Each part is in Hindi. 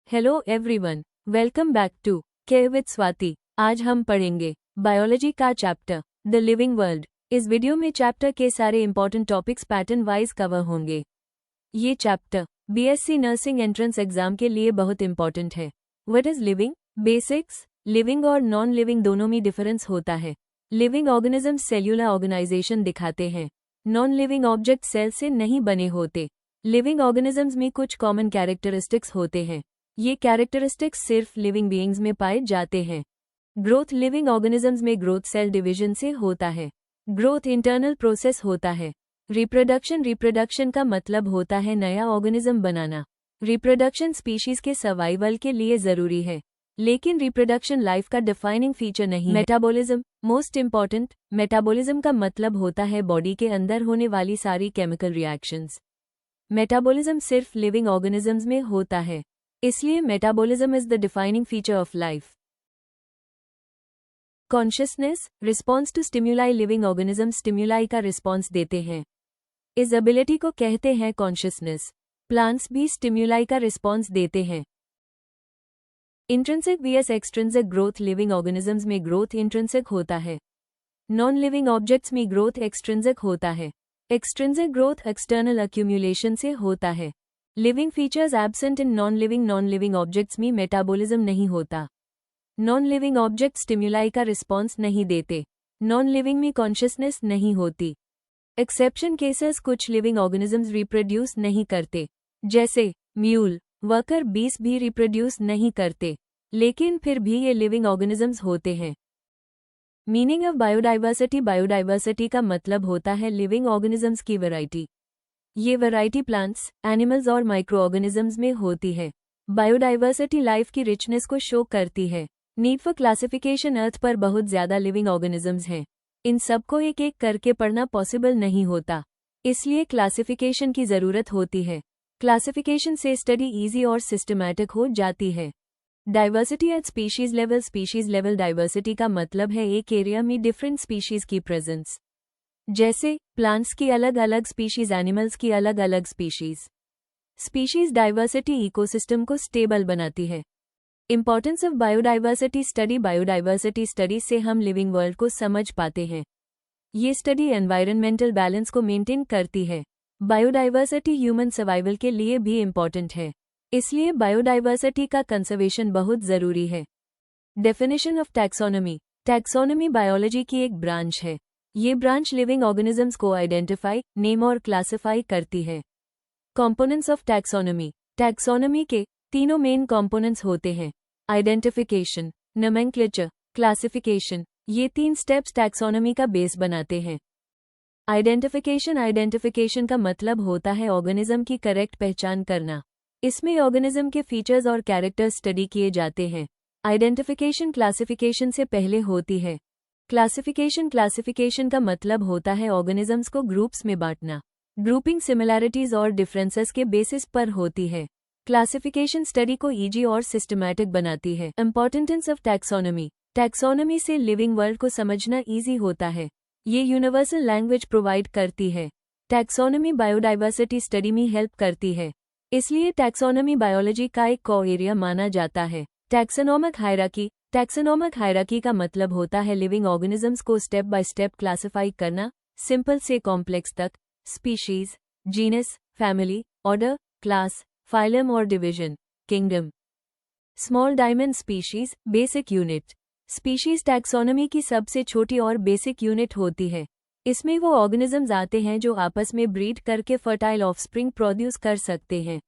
Hello everyone, welcome back to care with Swati. आज हम पढ़ेंगे बायोलॉजी का चैप्टर द लिविंग वर्ल्ड। इस वीडियो में चैप्टर के सारे important topics pattern wise cover होंगे। ये chapter BSc nursing entrance exam के लिए बहुत इंपॉर्टेंट है। What is living? Basics. Living और नॉन लिविंग दोनों में डिफरेंस होता है। लिविंग ऑर्गेनिजम्स सेल्यूलर ऑर्गेनाइजेशन दिखाते हैं। नॉन लिविंग ऑब्जेक्ट सेल से नहीं बने होते। लिविंग ऑर्गेनिजम्स में कुछ कॉमन कैरेक्टरिस्टिक्स होते हैं। ये कैरेक्टरिस्टिक्स सिर्फ लिविंग बीइंग्स में पाए जाते हैं। ग्रोथ लिविंग ऑर्गेनिजम्स में ग्रोथ सेल डिवीजन से होता है। ग्रोथ इंटरनल प्रोसेस होता है। रिप्रोडक्शन का मतलब होता है नया ऑर्गेनिज्म बनाना। रिप्रोडक्शन स्पीशीज के सर्वाइवल के लिए जरूरी है, लेकिन रिप्रोडक्शन लाइफ का डिफाइनिंग फीचर नहीं। Metabolism most important. मेटाबॉलिज्म का मतलब होता है बॉडी के अंदर होने वाली सारी केमिकल रिएक्शंस। मेटाबॉलिज्म सिर्फ लिविंग ऑर्गेनिजम्स में होता है, इसलिए metabolism is the defining feature of life. Consciousness response to stimuli. Living organism stimuli का रिस्पॉन्स देते हैं। इस एबिलिटी को कहते हैं कॉन्शियसनेस। प्लांट्स भी स्टिम्युलाई का रिस्पॉन्स देते हैं। Intrinsic vs extrinsic growth. Living organisms में ग्रोथ इंट्रिंसिक होता है। नॉन लिविंग ऑब्जेक्ट्स में ग्रोथ एक्सट्रिंसिक होता है। एक्सट्रिंसिक ग्रोथ एक्सटर्नल अक्यूमुलेशन से होता है। Living features absent in non living objects में मेटाबॉलिज्म नहीं होता। नॉन लिविंग ऑब्जेक्ट स्टिम्युलाई का रिस्पॉन्स नहीं देते। नॉन लिविंग में कॉन्शियसनेस नहीं होती। एक्सेप्शन केसेस कुछ लिविंग ऑर्गेनिजम्स रिप्रोड्यूस नहीं करते, जैसे म्यूल वर्कर बीस भी रिप्रोड्यूस नहीं करते, लेकिन फिर भी ये लिविंग ऑर्गेनिजम्स होते हैं। Meaning of biodiversity. बायोडाइवर्सिटी का मतलब होता है लिविंग ऑर्गेनिजम्स की वैरायटी। ये वैरायटी प्लांट्स, एनिमल्स और माइक्रो ऑर्गेनिजम्स में होती है। बायोडाइवर्सिटी लाइफ की रिचनेस को शो करती है। Need for classification. अर्थ पर बहुत ज्यादा लिविंग ऑर्गेनिजम्स हैं। इन सबको एक एक करके पढ़ना पॉसिबल नहीं होता, इसलिए क्लासिफिकेशन की जरूरत होती है। क्लासिफिकेशन से स्टडी इजी और सिस्टमैटिक हो जाती है। Diversity eight species level. Species level diversity का मतलब है एक एरिया में डिफरेंट स्पीशीज की प्रेजेंस, जैसे प्लांट्स की अलग अलग स्पीशीज, एनिमल्स की अलग अलग स्पीशीज। स्पीशीज डाइवर्सिटी इकोसिस्टम को स्टेबल बनाती है। Importance of biodiversity study. Biodiversity study से हम लिविंग वर्ल्ड को समझ पाते हैं। ये स्टडी एनवायरनमेंटल बैलेंस को मेंटेन करती है। बायोडाइवर्सिटी ह्यूमन सर्वाइवल के लिए भी इम्पॉर्टेंट है, इसलिए बायोडाइवर्सिटी का कंजर्वेशन बहुत जरूरी है। Definition of taxonomy. Taxonomy biology की एक ब्रांच है। ये ब्रांच लिविंग ऑर्गेनिजम्स को आइडेंटिफाई, नेम और क्लासिफाई करती है। Components of taxonomy. टैक्सोनॉमी के तीनों मेन कंपोनेंट्स होते हैं: आइडेंटिफिकेशन, नोमेनक्लेचर, क्लासिफिकेशन। ये तीन स्टेप्स टैक्सोनॉमी का बेस बनाते हैं। आइडेंटिफिकेशन का मतलब होता है ऑर्गेनिज्म की करेक्ट पहचान करना। इसमें ऑर्गेनिज्म के फीचर्स और कैरेक्टर्स स्टडी किए जाते हैं। आइडेंटिफिकेशन क्लासिफिकेशन से पहले होती है। क्लासिफिकेशन का मतलब होता है ऑर्गेनिजम्स को ग्रुप्स में बांटना। ग्रुपिंग सिमिलैरिटीज और डिफरेंसेस के बेसिस पर होती है। क्लासिफिकेशन स्टडी को इजी और सिस्टमैटिक बनाती है। Importance of taxonomy. टैक्सोनॉमी से लिविंग वर्ल्ड को समझना इजी होता है। ये यूनिवर्सल लैंग्वेज प्रोवाइड करती है। टैक्सोनॉमी बायोडाइवर्सिटी स्टडी में हेल्प करती है, इसलिए टैक्सोनॉमी बायोलॉजी का एक कोर एरिया माना जाता है। Taxonomic hierarchy. टैक्सोनॉमिक हायरार्की का मतलब होता है लिविंग ऑर्गेनिजम्स को स्टेप बाय स्टेप क्लासिफाई करना, सिंपल से कॉम्प्लेक्स तक। Species, genus, family, order, class, phylum और division, kingdom. Small diamond species, basic unit. Species taxonomy की सबसे छोटी और बेसिक यूनिट होती है। इसमें वो ऑर्गेनिजम्स आते हैं जो आपस में ब्रीड करके फर्टाइल ऑफस्प्रिंग प्रोड्यूस कर सकते हैं।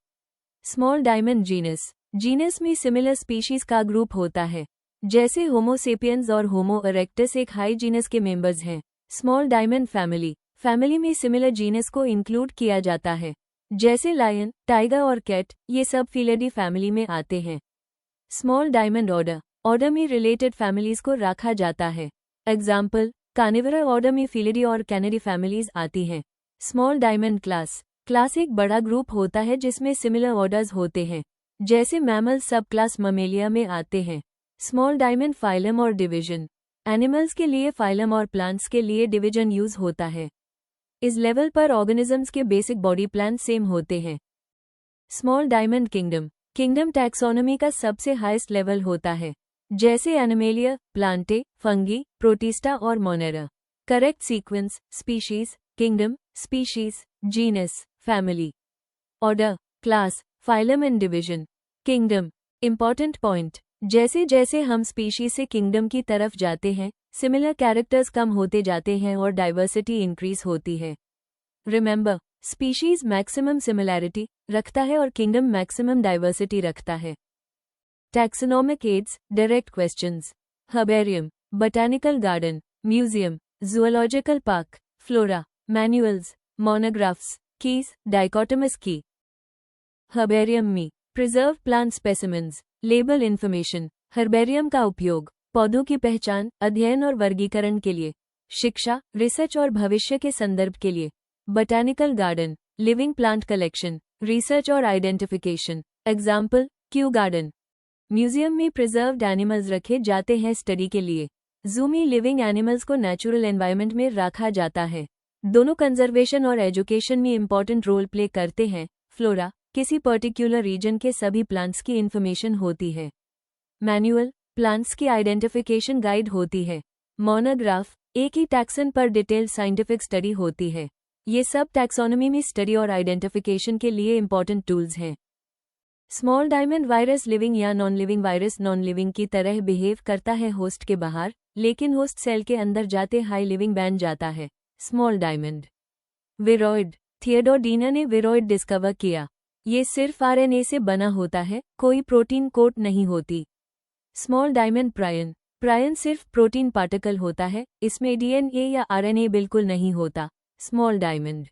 Small diamond genus. जीनस में सिमिलर स्पीशीज का ग्रुप होता है, जैसे होमो सेपियंस और होमो इरेक्टस एक हाई जीनस के मेंबर्स हैं। Small diamond family. फैमिली में सिमिलर जीनस को इंक्लूड किया जाता है, जैसे लायन, टाइगर और कैट, ये सब फीलिडी फैमिली में आते हैं। Small diamond order. ऑर्डर में रिलेटेड फैमिलीज को रखा जाता है। एग्जाम्पल, कार्निवोरस ऑर्डर में फीलिडी और कैनिडी फैमिलीज आती हैं। Small diamond class. क्लास एक बड़ा ग्रुप होता है जिसमें सिमिलर ऑर्डर्स होते हैं, जैसे मैमल सब क्लास ममेलिया में आते हैं। स्मॉल डायमंड फाइलम और डिवीजन। एनिमल्स के लिए फाइलम और प्लांट्स के लिए डिवीजन यूज होता है। इस लेवल पर ऑर्गेनिजम्स के बेसिक बॉडी प्लान सेम होते हैं। Small diamond kingdom. Kingdom taxonomy का सबसे हाईएस्ट लेवल होता है, जैसे एनिमेलिया, प्लांटे, फंगी, प्रोटिस्टा और Monera. Correct sequence: species, kingdom, species, genus, family, order, class, phylum and division. Kingdom. Important point: जैसे जैसे हम स्पीशीज से किंगडम की तरफ जाते हैं, सिमिलर कैरेक्टर्स कम होते जाते हैं और डाइवर्सिटी इंक्रीज होती है। रिमेंबर, स्पीशीज मैक्सिमम सिमिलैरिटी रखता है और किंगडम मैक्सिमम डाइवर्सिटी रखता है। Taxonomic aids, direct questions. Herbarium, botanical garden, museum, zoological park, flora, manuals, monographs, keys, dichotomous की। हर्बेरियम में preserve plant specimens, label information. Herbarium का उपयोग पौधों की पहचान, अध्ययन और वर्गीकरण के लिए, शिक्षा, रिसर्च और भविष्य के संदर्भ के लिए। Botanical garden, living plant collection, research और identification. Example, Kew garden. Museum में प्रिजर्व्ड एनिमल्स रखे जाते हैं स्टडी के लिए। जू में लिविंग एनिमल्स को नेचुरल एनवायरनमेंट में रखा जाता है। दोनों कंजर्वेशन और एजुकेशन में इंपॉर्टेंट रोल प्ले करते हैं। फ्लोरा, किसी पर्टिकुलर रीजन के सभी प्लांट्स की इंफॉर्मेशन होती है। मैनुअल, प्लांट्स की आइडेंटिफिकेशन गाइड होती है। मोनोग्राफ, एक ही टैक्सन पर डिटेल्ड साइंटिफिक स्टडी होती है। ये सब टैक्सोनॉमी में स्टडी और आइडेंटिफिकेशन के लिए इंपॉर्टेंट टूल्स हैं। स्मॉल डायमंड वायरस लिविंग या non living virus non living की तरह बिहेव करता है होस्ट के बाहर, लेकिन होस्ट सेल के अंदर जाते हाई लिविंग बन जाता है। स्मॉल डायमंड विरोइड, थियोडोर डीना ने विरोइड डिस्कवर किया। ये सिर्फ आरएनए से बना होता है, कोई प्रोटीन कोट नहीं होती। स्मॉल डायमंड प्रायन, प्रायन सिर्फ प्रोटीन पार्टिकल होता है, इसमें डीएनए या आरएनए बिल्कुल नहीं होता। Small diamond.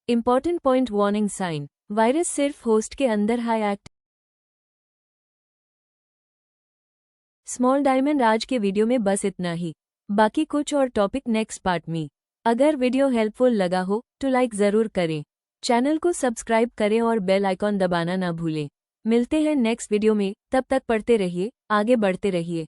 Important point: warning sign, virus सिर्फ होस्ट के अंदर हाई एक्ट। Small diamond. आज के वीडियो में बस इतना ही, बाकी कुछ और टॉपिक नेक्स्ट पार्ट में। अगर वीडियो हेल्पफुल लगा हो तो लाइक जरूर करें, चैनल को सब्सक्राइब करें और बेल आइकॉन दबाना ना भूलें। मिलते हैं नेक्स्ट वीडियो में, तब तक पढ़ते रहिए, आगे बढ़ते रहिए।